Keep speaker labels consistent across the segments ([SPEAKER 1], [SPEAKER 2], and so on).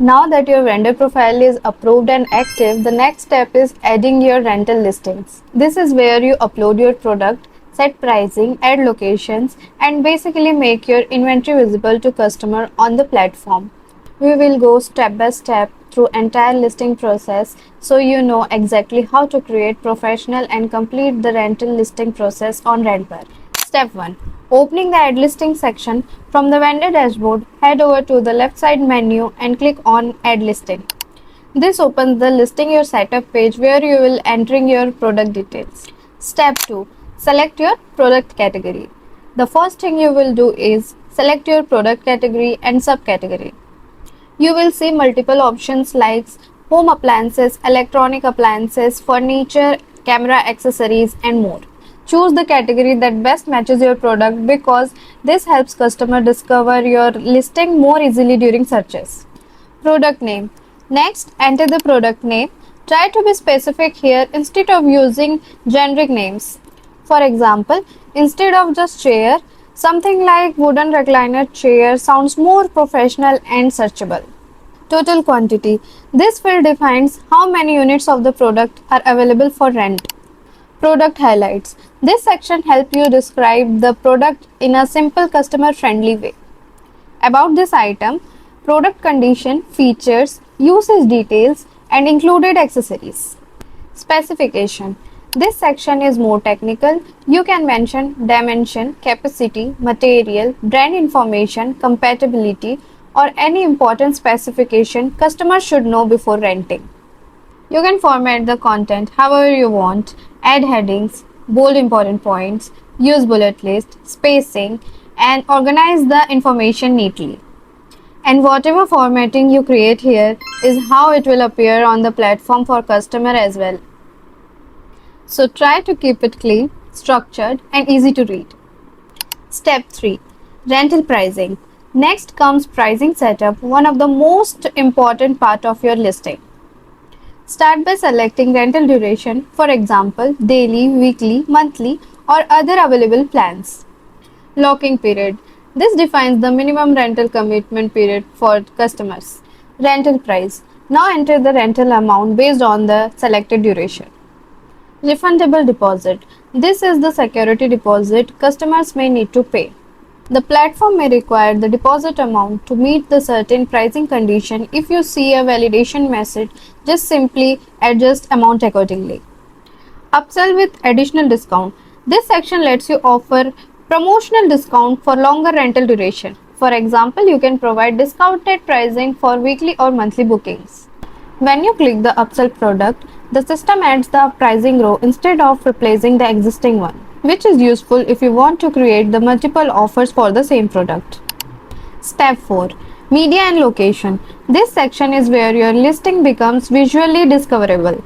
[SPEAKER 1] Now that your vendor profile is approved and active, the next step is adding your rental listings. This is where you upload your product, set pricing, add locations, and basically make your inventory visible to customer on the platform. We will go step by step through entire listing process so you know exactly how to create professional and complete the rental listing process on Rentbar. Step 1. Opening the Add Listing section from the vendor dashboard, head over to the left side menu and click on Add Listing. This opens the listing your setup page where you will entering your product details. Step 2. Select your product category. The first thing you will do is select your product category and subcategory. You will see multiple options like home appliances, electronic appliances, furniture, camera accessories, and more. Choose the category that best matches your product because this helps customer discover your listing more easily during searches. Product name. Next, enter the product name. Try to be specific here instead of using generic names. For example, instead of just chair, something like wooden recliner chair sounds more professional and searchable. Total quantity. This field defines how many units of the product are available for rent. Product highlights. This section helps you describe the product in a simple customer friendly way. About this item, product condition, features, usage details, and included accessories. Specification. This section is more technical. You can mention dimension, capacity, material, brand information, compatibility, or any important specification customers should know before renting. You can format the content however you want, add headings, bold important points, use bullet list, spacing, and organize the information neatly. And whatever formatting you create here is how it will appear on the platform for customer as well. So try to keep it clean, structured, and easy to read. Step 3. Rental pricing. Next comes pricing setup, one of the most important part of your listing. Start by selecting rental duration, for example, daily, weekly, monthly, or other available plans. Locking period. This defines the minimum rental commitment period for customers. Rental price. Now enter the rental amount based on the selected duration. Refundable deposit. This is the security deposit customers may need to pay. The platform may require the deposit amount to meet the certain pricing condition. If you see a validation message, just simply adjust amount accordingly. Upsell with additional discount. This section lets you offer promotional discount for longer rental duration. For example, you can provide discounted pricing for weekly or monthly bookings. When you click the upsell product, the system adds the pricing row instead of replacing the existing one, which is useful if you want to create the multiple offers for the same product. Step 4. Media and location. This section is where your listing becomes visually discoverable.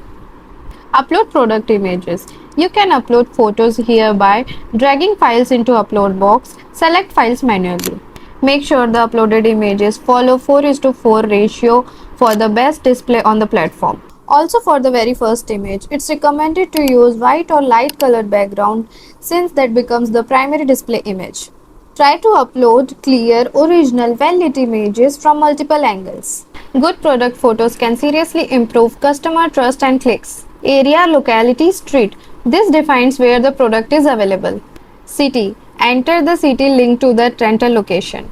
[SPEAKER 1] Upload product images. You can upload photos here by dragging files into upload box. Select files manually. Make sure the uploaded images follow 4:4 ratio for the best display on the platform. Also, for the very first image, it's recommended to use white or light colored background since that becomes the primary display image. Try to upload clear, original, well-lit images from multiple angles. Good product photos can seriously improve customer trust and clicks. Area, locality, street. This defines where the product is available. City. Enter the city linked to the rental location.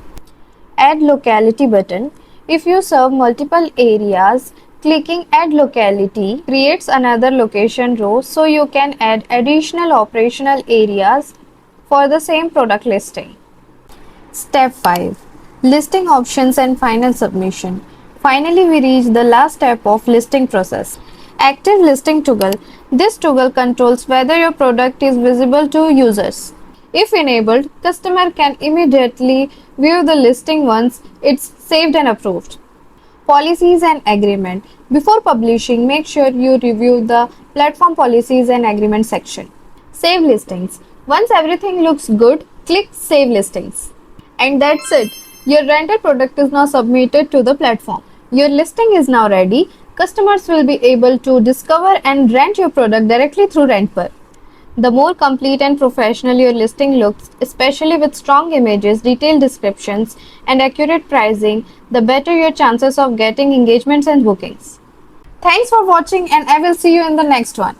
[SPEAKER 1] Add locality button. If you serve multiple areas, clicking Add Locality creates another location row so you can add additional operational areas for the same product listing. Step 5. Listing options and final submission. Finally, we reach the last step of listing process. Active listing toggle. This toggle controls whether your product is visible to users. If enabled, customer can immediately view the listing once it's saved and approved. Policies and agreement. Before publishing, make sure you review the platform policies and agreement section. Save listings. Once everything looks good, click Save Listings. And that's it. Your rental product is now submitted to the platform. Your listing is now ready. Customers will be able to discover and rent your product directly through Rentbar. The more complete and professional your listing looks, especially with strong images, detailed descriptions, and accurate pricing, the better your chances of getting engagements and bookings. Thanks for watching, and I will see you in the next one.